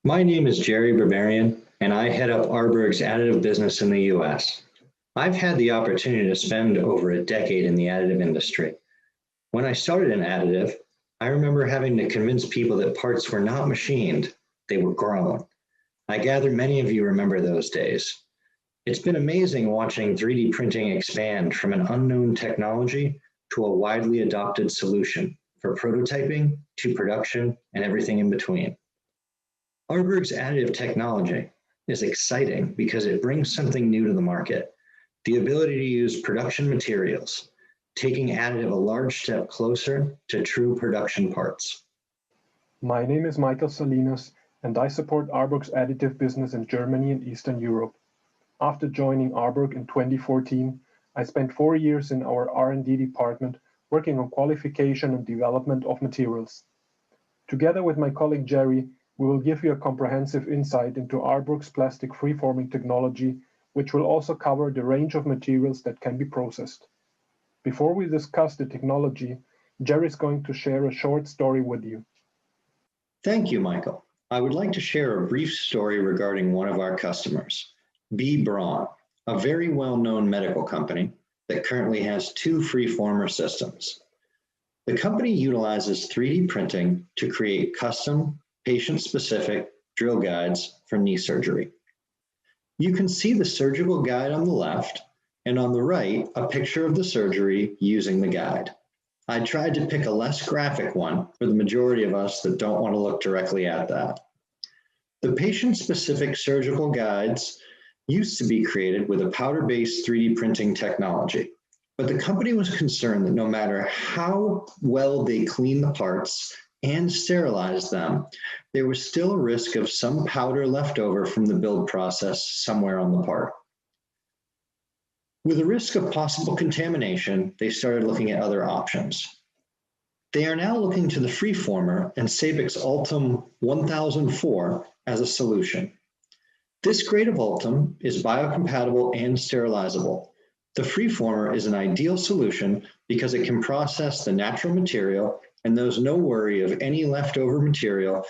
My name is Jerry Barbarian, and I head up ARBURG's additive business in the US. I've had the opportunity to spend over a decade in the additive industry. When I started in additive, I remember having to convince people that parts were not machined, they were grown. I gather many of you remember those days. It's been amazing watching 3D printing expand from an unknown technology to a widely adopted solution for prototyping to production and everything in between. ARBURG's additive technology is exciting because it brings something new to the market, the ability to use production materials, taking additive a large step closer to true production parts. My name is Michael Salinas, and I support ARBURG's additive business in Germany and Eastern Europe. After joining ARBURG in 2014, I spent 4 years in our R&D department working on qualification and development of materials. Together with my colleague Jerry, we will give you a comprehensive insight into ARBURG's plastic freeforming technology, which will also cover the range of materials that can be processed. Before we discuss the technology, Jerry is going to share a short story with you. Thank you, Michael. I would like to share a brief story regarding one of our customers, B. Braun, a very well-known medical company that currently has 2 freeformer systems. The company utilizes 3D printing to create custom, patient-specific drill guides for knee surgery. You can see the surgical guide on the left, and on the right, a picture of the surgery using the guide. I tried to pick a less graphic one for the majority of us that don't want to look directly at that. The patient-specific surgical guides used to be created with a powder-based 3D printing technology, but the company was concerned that no matter how well they clean the parts and sterilize them, there was still a risk of some powder left over from the build process somewhere on the part. With the risk of possible contamination, they started looking at other options. They are now looking to the freeformer and Sabix Ultim 1004 as a solution. This grade of Ultim is biocompatible and sterilizable. The freeformer is an ideal solution because it can process the natural material and there's no worry of any leftover material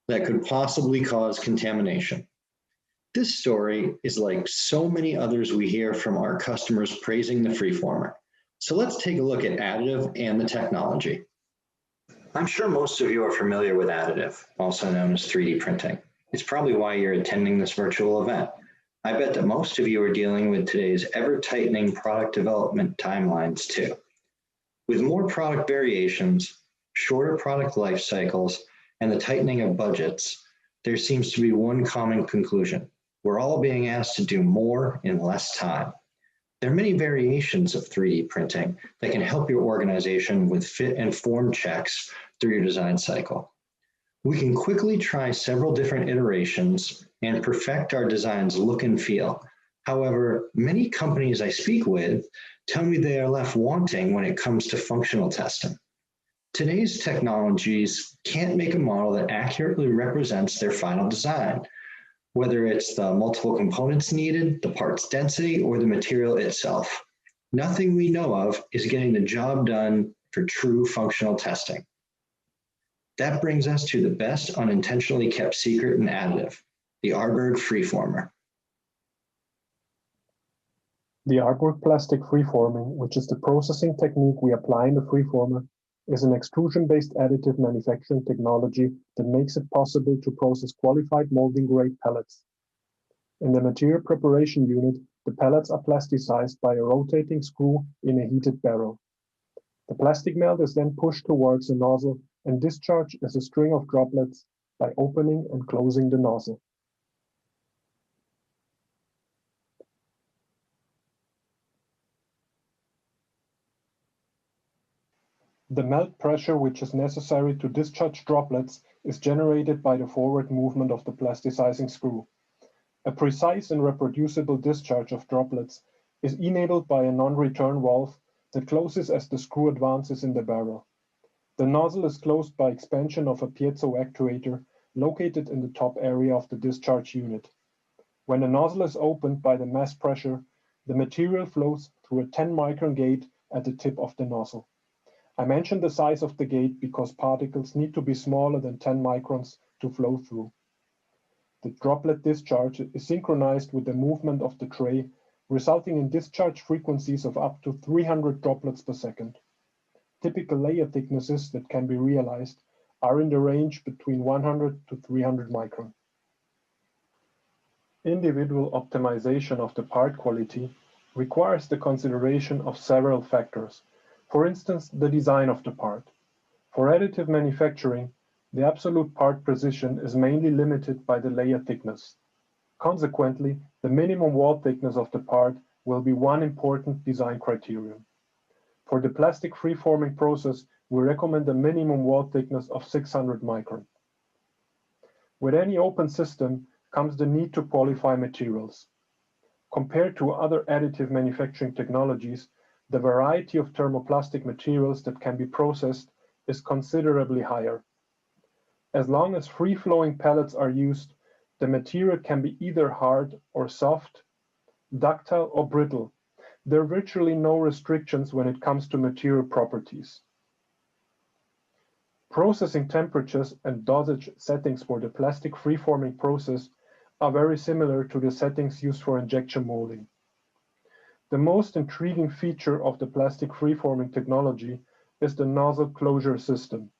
that could possibly cause contamination. This story is like so many others we hear from our customers praising the freeformer. So let's take a look at additive and the technology. I'm sure most of you are familiar with additive, also known as 3D printing. It's probably why you're attending this virtual event. I bet that most of you are dealing with today's ever-tightening product development timelines too. With more product variations, shorter product life cycles, and the tightening of budgets, there seems to be one common conclusion. We're all being asked to do more in less time. There are many variations of 3D printing that can help your organization with fit and form checks through your design cycle. We can quickly try several different iterations and perfect our design's look and feel. However, many companies I speak with tell me they are left wanting when it comes to functional testing. Today's technologies can't make a model that accurately represents their final design, whether it's the multiple components needed, the part's density, or the material itself. Nothing we know of is getting the job done for true functional testing. That brings us to the best unintentionally kept secret in additive, the ARBURG freeformer. The ARBURG plastic freeforming, which is the processing technique we apply in the freeformer, is an extrusion-based additive manufacturing technology that makes it possible to process qualified molding-grade pellets. In the material preparation unit, the pellets are plasticized by a rotating screw in a heated barrel. The plastic melt is then pushed towards the nozzle and discharged as a string of droplets by opening and closing the nozzle. The melt pressure which is necessary to discharge droplets is generated by the forward movement of the plasticizing screw. A precise and reproducible discharge of droplets is enabled by a non-return valve that closes as the screw advances in the barrel. The nozzle is closed by expansion of a piezo actuator located in the top area of the discharge unit. When the nozzle is opened by the mass pressure, the material flows through a 10-micron gate at the tip of the nozzle. I mentioned the size of the gate because particles need to be smaller than 10 microns to flow through. the droplet discharge is synchronized with the movement of the tray, resulting in discharge frequencies of up to 300 droplets per second. Typical layer thicknesses that can be realized are in the range between 100 to 300 micron. Individual optimization of the part quality requires the consideration of several factors, for instance, the design of the part. For additive manufacturing, the absolute part precision is mainly limited by the layer thickness. Consequently, the minimum wall thickness of the part will be one important design criterion. For the plastic free-forming process, we recommend a minimum wall thickness of 600 micron. With any open system comes the need to qualify materials. Compared to other additive manufacturing technologies, the variety of thermoplastic materials that can be processed is considerably higher. As long as free-flowing pellets are used, the material can be either hard or soft, ductile or brittle. There are virtually no restrictions when it comes to material properties. Processing temperatures and dosage settings for the plastic free-forming process are very similar to the settings used for injection molding. The most intriguing feature of the plastic free-forming technology is the nozzle closure system,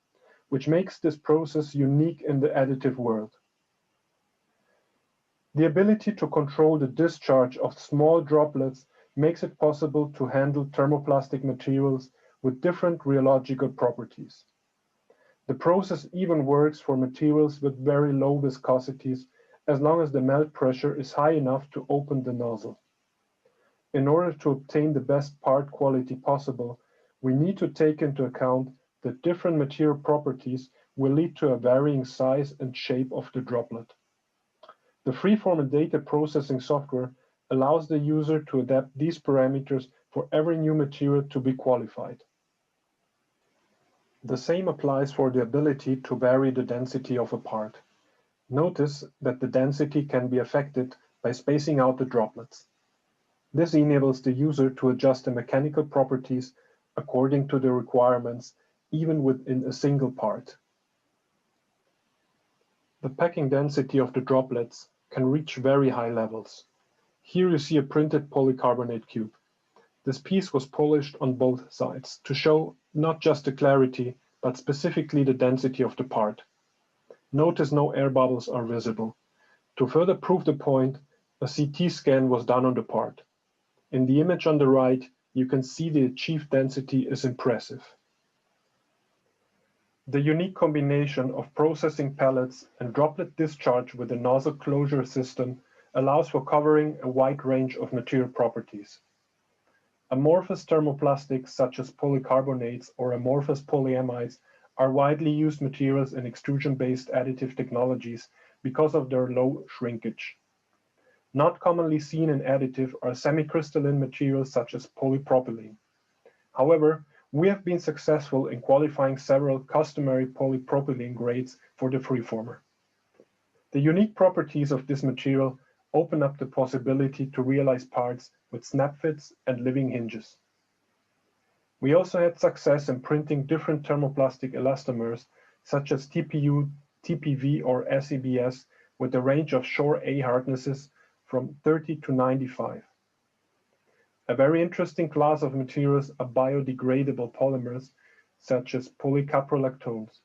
which makes this process unique in the additive world. The ability to control the discharge of small droplets makes it possible to handle thermoplastic materials with different rheological properties. The process even works for materials with very low viscosities as long as the melt pressure is high enough to open the nozzle. In order to obtain the best part quality possible, we need to take into account that different material properties will lead to a varying size and shape of the droplet. The freeform and data processing software allows the user to adapt these parameters for every new material to be qualified. The same applies for the ability to vary the density of a part. Notice that the density can be affected by spacing out the droplets. This enables the user to adjust the mechanical properties according to the requirements, even within a single part. The packing density of the droplets can reach very high levels. Here you see a printed polycarbonate cube. This piece was polished on both sides to show not just the clarity, but specifically the density of the part. Notice no air bubbles are visible. To further prove the point, a CT scan was done on the part. In the image on the right, you can see the achieved density is impressive. The unique combination of processing pellets and droplet discharge with the nozzle closure system allows for covering a wide range of material properties. Amorphous thermoplastics such as polycarbonates or amorphous polyamides are widely used materials in extrusion-based additive technologies because of their low shrinkage. Not commonly seen in additive are semicrystalline materials such as polypropylene. However, we have been successful in qualifying several customary polypropylene grades for the freeformer. The unique properties of this material open up the possibility to realize parts with snap fits and living hinges. We also had success in printing different thermoplastic elastomers such as TPU, TPV, or SEBS with a range of Shore A hardnesses from 30 to 95. A very interesting class of materials are biodegradable polymers such as polycaprolactones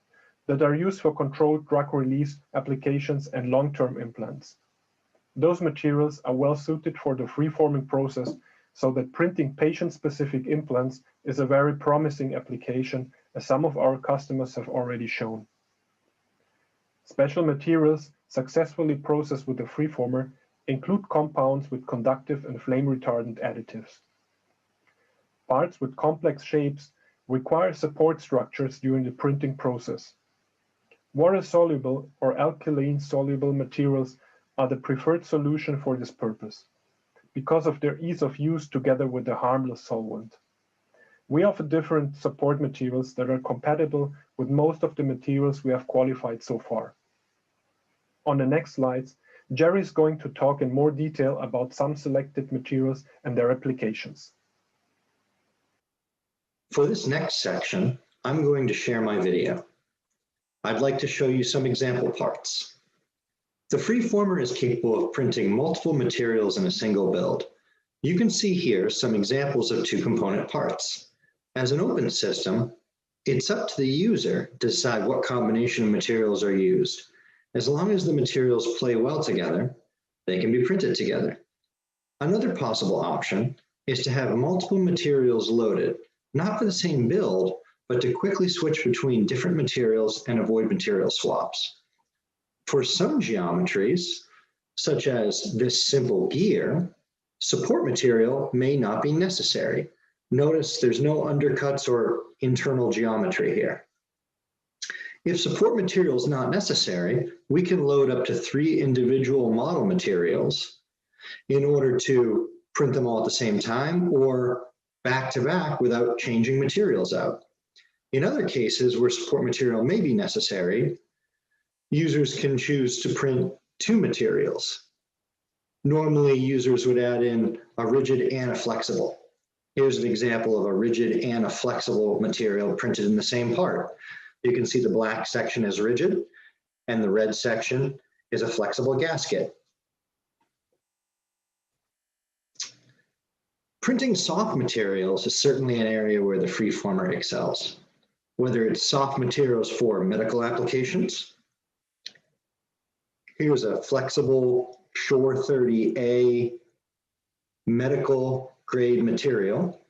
that are used for controlled drug release applications and long-term implants. Those materials are well suited for the free-forming process, so that printing patient-specific implants is a very promising application, as some of our customers have already shown. Special materials successfully processed with the freeformer include compounds with conductive and flame-retardant additives. Parts with complex shapes require support structures during the printing process. Water-soluble or alkaline-soluble materials are the preferred solution for this purpose, because of their ease of use together with a harmless solvent. We offer different support materials that are compatible with most of the materials we have qualified so far. On the next slides, Jerry is going to talk in more detail about some selected materials and their applications. For this next section, I'm going to share my video. I'd like to show you some example parts. The freeformer is capable of printing multiple materials in a single build. You can see here some examples of two-component parts. As an open system, it's up to the user to decide what combination of materials are used. As long as the materials play well together, they can be printed together. Another possible option is to have multiple materials loaded, not for the same build, but to quickly switch between different materials and avoid material swaps. For some geometries, such as this simple gear, support material may not be necessary. Notice there's no undercuts or internal geometry here. If support material is not necessary, we can load up to 3 individual model materials in order to print them all at the same time or back to back without changing materials out. In other cases where support material may be necessary, users can choose to print 2 materials. Normally, users would add in a rigid and a flexible. Here's an example of a rigid and a flexible material printed in the same part. You can see the black section is rigid and the red section is a flexible gasket. Printing soft materials is certainly an area where the freeformer excels. Whether it's soft materials for medical applications, here's a flexible Shore 30A medical grade material.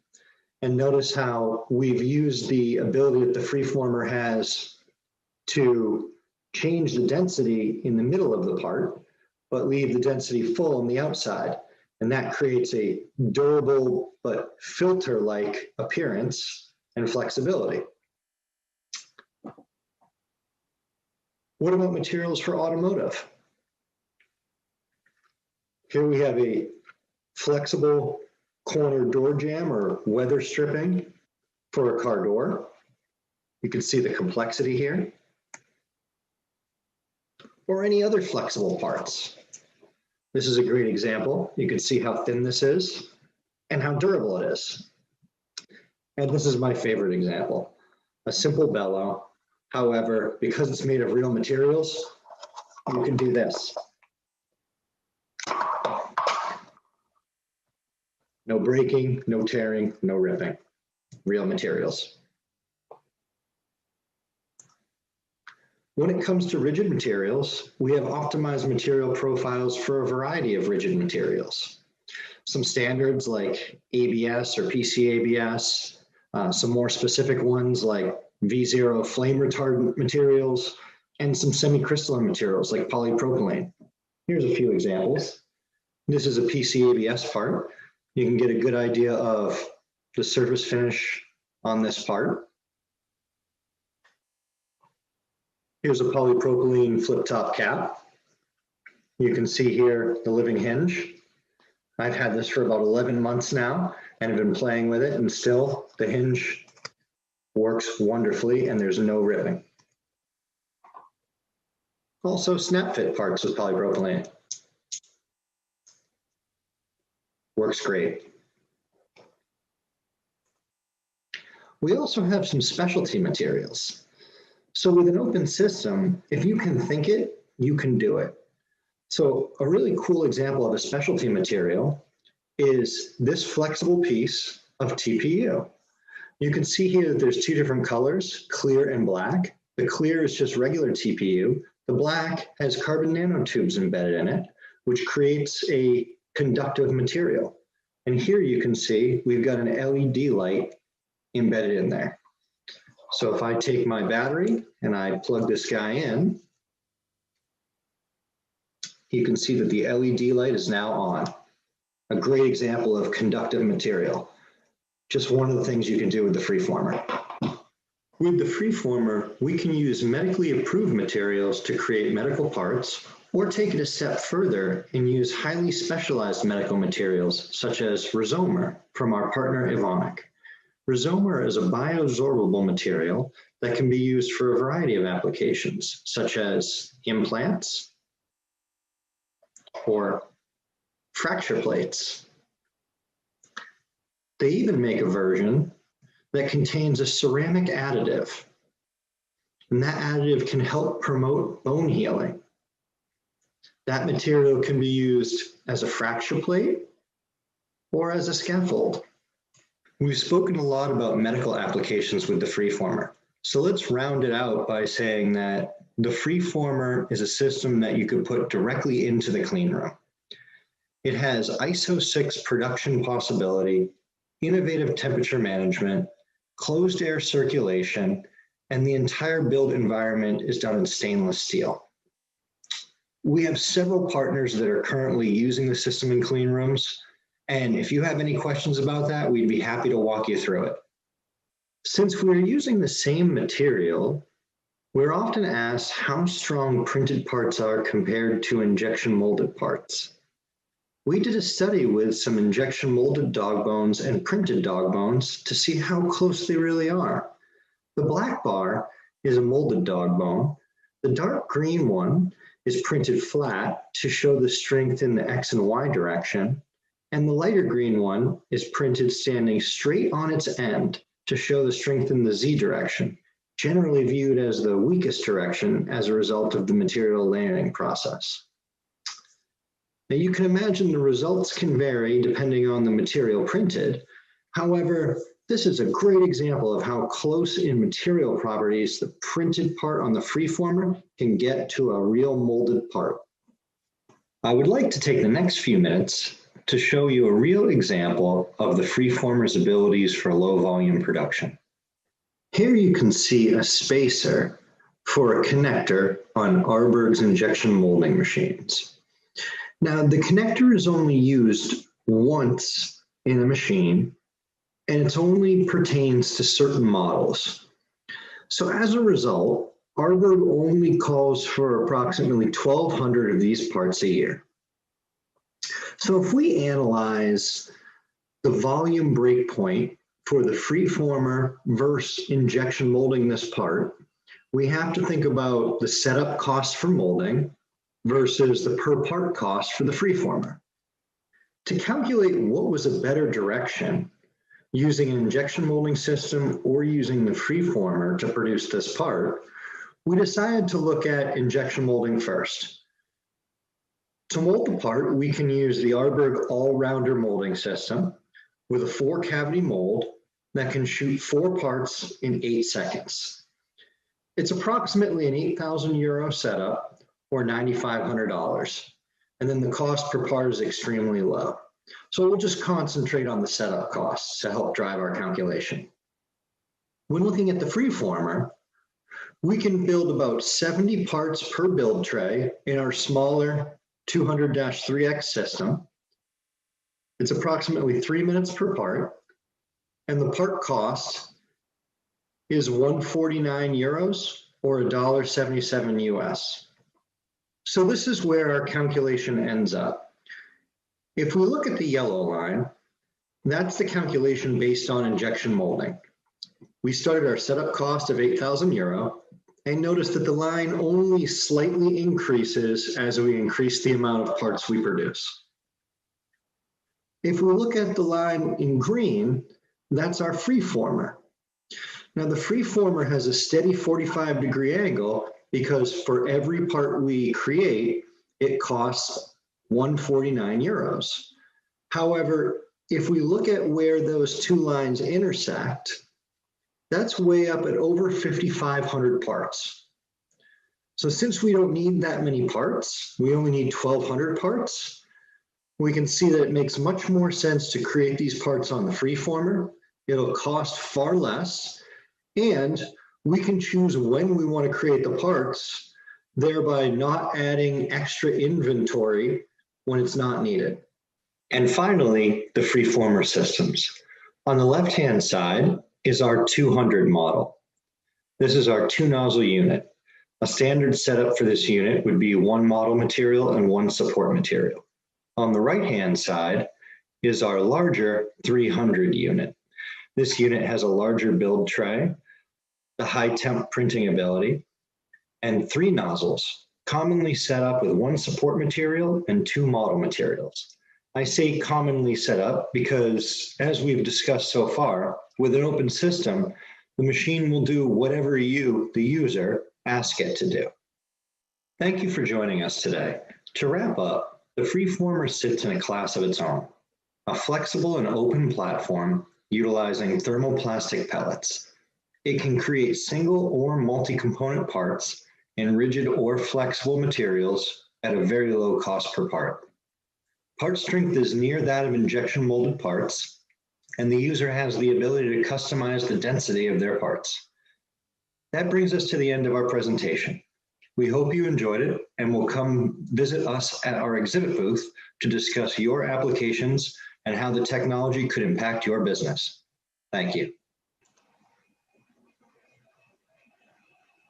And notice how we've used the ability that the freeformer has to change the density in the middle of the part, but leave the density full on the outside. And that creates a durable but filter-like appearance and flexibility. What about materials for automotive? Here we have a flexible corner door jamb or weather stripping for a car door. You can see the complexity here. Or any other flexible parts. This is a great example. You can see how thin this is and how durable it is. And this is my favorite example, a simple bellow. However, because it's made of real materials, you can do this. No breaking, no tearing, no ripping. Real materials. When it comes to rigid materials, we have optimized material profiles for a variety of rigid materials. Some standards like ABS or PCABS, some more specific ones like V0 flame retardant materials, and some semi-crystalline materials like polypropylene. Here's a few examples. This is a PCABS part. You can get a good idea of the surface finish on this part. Here's a polypropylene flip-top cap. You can see here the living hinge. I've had this for about 11 months now and have been playing with it, and still the hinge works wonderfully and there's no ripping. Also snap fit parts with polypropylene. Works great. We also have some specialty materials. So with an open system, if you can think it, you can do it. So a really cool example of a specialty material is this flexible piece of TPU. You can see here that there's 2 different colors, clear and black. The clear is just regular TPU. The black has carbon nanotubes embedded in it, which creates a conductive material. And here you can see we've got an LED light embedded in there. So if I take my battery and I plug this guy in, you can see that the LED light is now on. A great example of conductive material. Just one of the things you can do with the freeformer. With the freeformer, we can use medically approved materials to create medical parts, or take it a step further and use highly specialized medical materials such as Rizomer from our partner Evonik. Rizomer is a bioabsorbable material that can be used for a variety of applications, such as implants or fracture plates. They even make a version that contains a ceramic additive, and that additive can help promote bone healing. That material can be used as a fracture plate or as a scaffold. We've spoken a lot about medical applications with the freeformer. So let's round it out by saying that the freeformer is a system that you could put directly into the clean room. It has ISO 6 production possibility, innovative temperature management, closed air circulation, and the entire build environment is done in stainless steel. We have several partners that are currently using the system in clean rooms, and if you have any questions about that, we'd be happy to walk you through it. Since we're using the same material, we're often asked how strong printed parts are compared to injection molded parts. We did a study with some injection molded dog bones and printed dog bones to see how close they really are. The black bar is a molded dog bone. The dark green one is printed flat to show the strength in the X and Y direction. And the lighter green one is printed standing straight on its end to show the strength in the Z direction, generally viewed as the weakest direction as a result of the material layering process. Now you can imagine the results can vary depending on the material printed. However, this is a great example of how close in material properties the printed part on the freeformer can get to a real molded part. I would like to take the next few minutes to show you a real example of the freeformer's abilities for low volume production. Here you can see a spacer for a connector on ARBURG's injection molding machines. Now the connector is only used once in a machine, and it only pertains to certain models. So as a result, ARBURG only calls for approximately 1,200 of these parts a year. So if we analyze the volume breakpoint for the freeformer versus injection molding this part, we have to think about the setup cost for molding versus the per part cost for the freeformer. To calculate what was a better direction, using an injection molding system or using the freeformer to produce this part, we decided to look at injection molding first. To mold the part, we can use the ARBURG all-rounder molding system with a 4-cavity mold that can shoot 4 parts in 8 seconds. It's approximately an €8,000 setup or $9,500. And then the cost per part is extremely low. So we'll just concentrate on the setup costs to help drive our calculation. When looking at the freeformer, we can build about 70 parts per build tray in our smaller 200-3X system. It's approximately 3 minutes per part, and the part cost is €149 or $1.77 US. So this is where our calculation ends up. If we look at the yellow line, that's the calculation based on injection molding. We started our setup cost of €8,000 and notice that the line only slightly increases as we increase the amount of parts we produce. If we look at the line in green, that's our freeformer. Now the freeformer has a steady 45-degree angle because for every part we create, it costs €149. However, if we look at where those two lines intersect, that's way up at over 5,500 parts. So since we don't need that many parts, we only need 1,200 parts, we can see that it makes much more sense to create these parts on the freeformer. It'll cost far less, and we can choose when we want to create the parts, thereby not adding extra inventory when it's not needed. And finally, the freeformer systems. On the left-hand side is our 200 model. This is our 2-nozzle unit. A standard setup for this unit would be 1 model material and 1 support material. On the right-hand side is our larger 300 unit. This unit has a larger build tray, the high temp printing ability, and 3 nozzles, commonly set up with 1 support material and 2 model materials. I say commonly set up because, as we've discussed so far, with an open system, the machine will do whatever you, the user, ask it to do. Thank you for joining us today. To wrap up, the Freeformer sits in a class of its own, a flexible and open platform utilizing thermoplastic pellets. It can create single or multi-component parts in rigid or flexible materials at a very low cost per part. Part strength is near that of injection molded parts, and the user has the ability to customize the density of their parts. That brings us to the end of our presentation. We hope you enjoyed it and will come visit us at our exhibit booth to discuss your applications and how the technology could impact your business. Thank you.